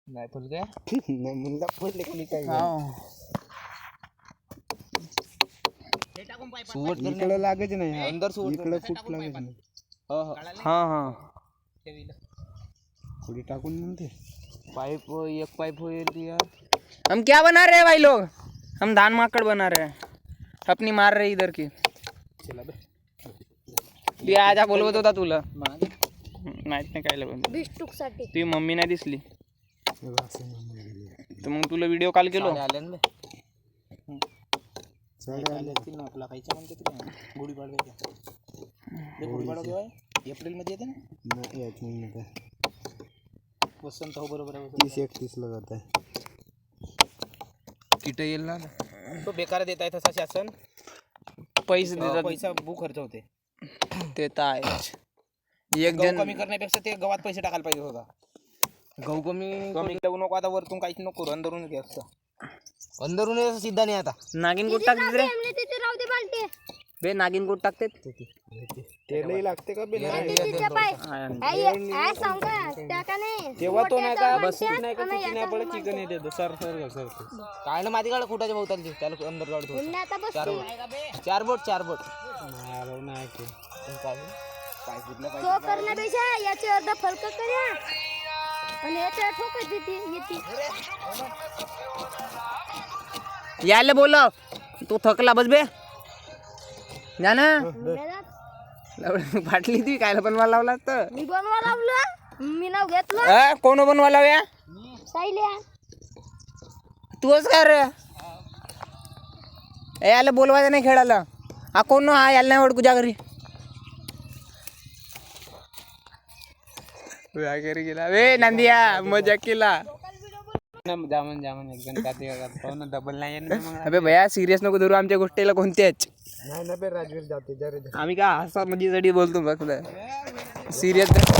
नाही फुल काय नाही म्हणला पडले की काय इकडं लागायच नाही अंदर सूट इकडं फूट लागायच नाही हाँ हाँ थोड़ी टाकून म्हणते पाइप एक पाइप हो दिया। हम क्या बना रहे हैं भाई लोग? हम धान माकड़ बना रहे हैं, अपनी मार रहे इधर की। चला बे ती आजा बोलवत होता तुला माहित नाही काय लागून बिस्टुकसाठी ती मम्मी नाही दिसली तर मग तुला व्हिडिओ कॉल केलो आले ना साडे आले ना आपला खायचं म्हणते तुला गुढीपाडवा गुढीपाडवा केव्हा आहे एप्रिल मध्ये येते ना नाही याच महिन्यात आहे. वसंत हो बरोबर आहे 30-31 ला जात आहे किट येईल ना तो बेकार देत आहे तसा शासन पैसे देतात पैसा भू खर्च होते ते तर आहे एक गहू जण कमी करण्यापेक्षा ते गव्हात पैसे टाकायला पाहिजे होता गहू कमी कमी लागू नको आता वरतून काहीच नको अंदरून घे असतं अंदरून सिद्धा नाही आता नागिन कुठ टाकते रे तिथे राहू दे बालटी बे नागिन कुठ टाकते तेलही लागते का बे तिच्या पाय काय सांगा त्या का नाही तेव्हा तो नाही का बस नाही का कुठे नाही पडत चिकन येते तो सर काय ना माती काढ कुठाच्या भोवतालची त्याला अंदर काढतो पुन्हा आता बस चार बोट नाही ते काय कुठलं काय तो करण्यापेक्षा याचे अर्ध फलक करूया आणि याच्या ठोकत येते यायला बोलाव तू थकला बस बे जा ना फाटली ती कायला बनवायला लावला तर मी बनवा लावलं मी नाव घेतलं कोण बनवा लावया सायल्या तूच काय रे याला बोलवायचं नाही खेळायला हा कोण हा यायला नाही ओळखू जा घरी घरी गेला वे नंदिया मजा केला जामन एकदम का डबल नाही अबे भैया सिरियस नको धरू आमच्या गोष्टीला कोणत्याच नाही ना बे राजवीर जाते जरे आम्ही काय हसा मजेसाठी बोलतो फक्त सिरियस